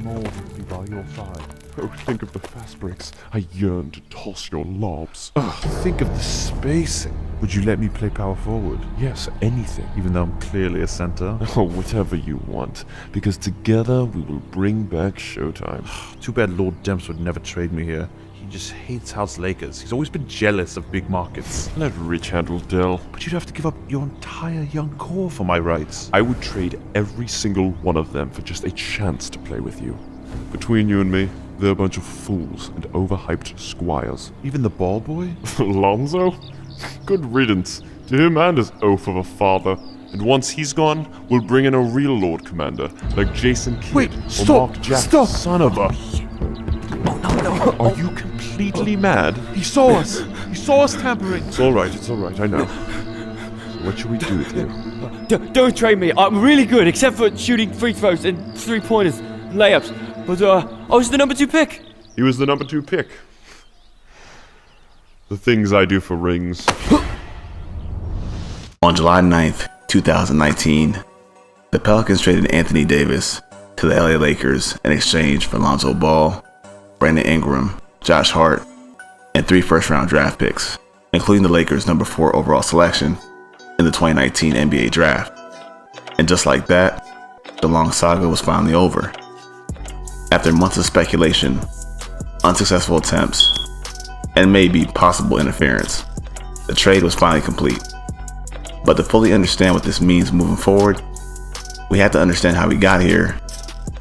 more to be by your side. Oh, think of the fast breaks. I yearn to toss your lobs. Think of the spacing. Would you let me play power forward? Yes, anything. Even though I'm clearly a center? Oh, whatever you want. Because together we will bring back Showtime. Too bad Lord Demps would never trade me here. He just hates House Lakers. He's always been jealous of big markets. Let Rich handle Dell. But you'd have to give up your entire young core for my rights. I would trade every single one of them for just a chance to play with you. Between you and me, they're a bunch of fools and overhyped squires. Even the ball boy? Lonzo? Good riddance to him and his oaf of a father. And once he's gone, we'll bring in a real Lord Commander, like Jason Kidd Wait, or stop, Mark Jackson. stop. Son of a... No. Are you completely mad? He saw us. He saw us tampering. It's all right, I know. So what should we do with you? Don't trade me. I'm really good, except for shooting free throws and 3-pointers, layups. But I was the number 2 pick. He was the number 2 pick. The things I do for rings. On July 9th, 2019, the Pelicans traded Anthony Davis to the LA Lakers in exchange for Lonzo Ball, Brandon Ingram, Josh Hart, and 3 first-round draft picks, including the Lakers' number 4 overall selection in the 2019 NBA Draft. And just like that, the long saga was finally over. After months of speculation, unsuccessful attempts, and maybe possible interference, the trade was finally complete. But to fully understand what this means moving forward, we have to understand how we got here,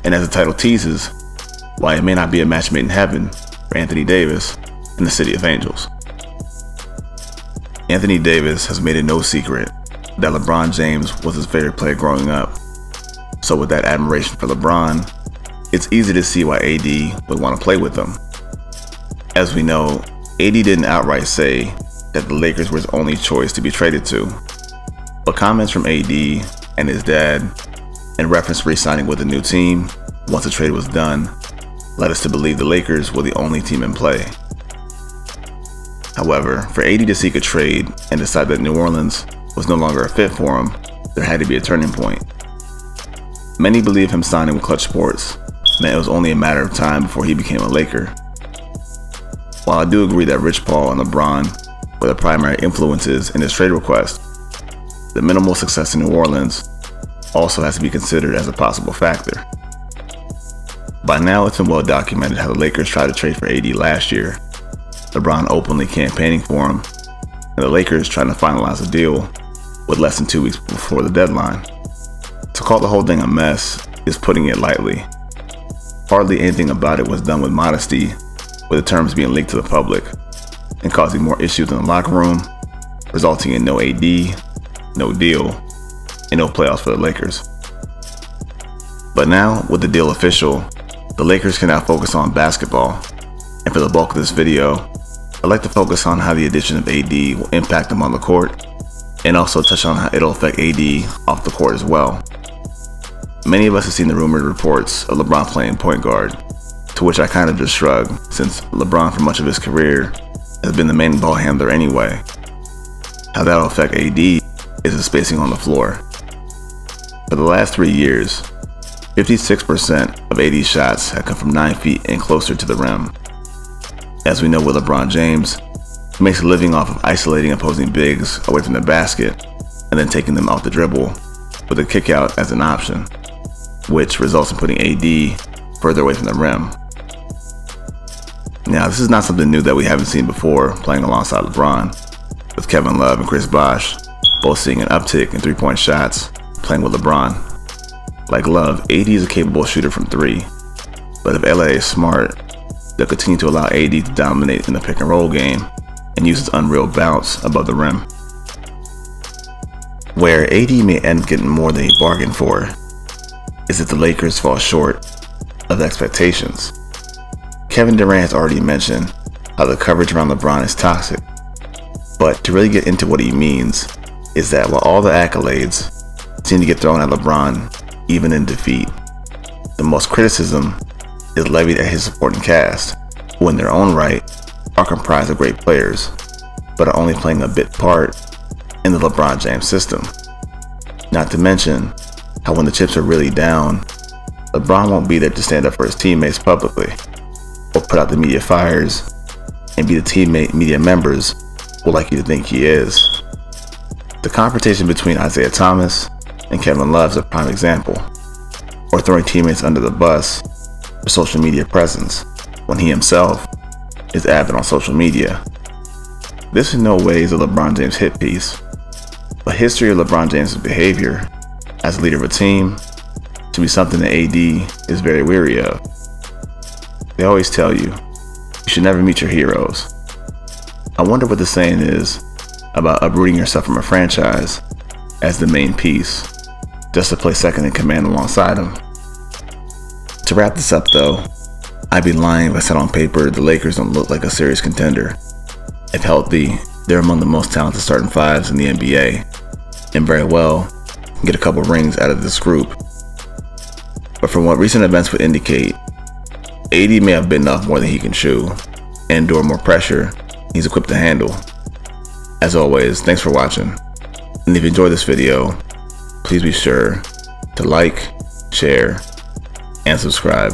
and as the title teases, why it may not be a match made in heaven for Anthony Davis in the City of Angels. Anthony Davis has made it no secret that LeBron James was his favorite player growing up. So with that admiration for LeBron, it's easy to see why AD would want to play with him. As we know, AD didn't outright say that the Lakers were his only choice to be traded to, but comments from AD and his dad in reference to re-signing with a new team once the trade was done led us to believe the Lakers were the only team in play. However, for AD to seek a trade and decide that New Orleans was no longer a fit for him, there had to be a turning point. Many believe him signing with Clutch Sports meant it was only a matter of time before he became a Laker. While I do agree that Rich Paul and LeBron were the primary influences in his trade request, the minimal success in New Orleans also has to be considered as a possible factor. By now, it's been well documented how the Lakers tried to trade for AD last year, LeBron openly campaigning for him, and the Lakers trying to finalize a deal with less than 2 weeks before the deadline. To call the whole thing a mess is putting it lightly. Hardly anything about it was done with modesty, with the terms being leaked to the public and causing more issues in the locker room, resulting in no AD, no deal, and no playoffs for the Lakers. But now, with the deal official, the Lakers can now focus on basketball, and for the bulk of this video, I'd like to focus on how the addition of AD will impact them on the court, and also touch on how it'll affect AD off the court as well. Many of us have seen the rumored reports of LeBron playing point guard, to which I kind of just shrug, since LeBron for much of his career has been the main ball handler anyway. How that'll affect AD is the spacing on the floor. For the last 3 years, 56% of AD's shots have come from 9 feet and closer to the rim. As we know with LeBron James, he makes a living off of isolating opposing bigs away from the basket and then taking them off the dribble with a kick out as an option, which results in putting AD further away from the rim. Now, this is not something new that we haven't seen before playing alongside LeBron, with Kevin Love and Chris Bosh both seeing an uptick in 3-point shots playing with LeBron. Like Love, AD is a capable shooter from 3, but if LA is smart, they'll continue to allow AD to dominate in the pick and roll game and use his unreal bounce above the rim. Where AD may end up getting more than he bargained for is if the Lakers fall short of expectations. Kevin Durant has already mentioned how the coverage around LeBron is toxic, but to really get into what he means is that while all the accolades seem to get thrown at LeBron even in defeat, the most criticism is levied at his supporting cast, who in their own right are comprised of great players, but are only playing a bit part in the LeBron James system. Not to mention how when the chips are really down, LeBron won't be there to stand up for his teammates publicly, or put out the media fires, and be the teammate media members will like you to think he is. The confrontation between Isaiah Thomas and Kevin Love is a prime example, or throwing teammates under the bus for social media presence when he himself is avid on social media. This in no way is a LeBron James hit piece, but history of LeBron James' behavior as a leader of a team to be something that AD is very weary of. They always tell you should never meet your heroes. I wonder what the saying is about uprooting yourself from a franchise as the main piece, just to play second in command alongside him. To wrap this up though, I'd be lying if I said on paper the Lakers don't look like a serious contender. If healthy, they're among the most talented starting fives in the NBA, and very well can get a couple rings out of this group. But from what recent events would indicate, AD may have bitten off more than he can chew, and endure more pressure he's equipped to handle. As always, thanks for watching, and if you enjoyed this video, please be sure to like, share, and subscribe.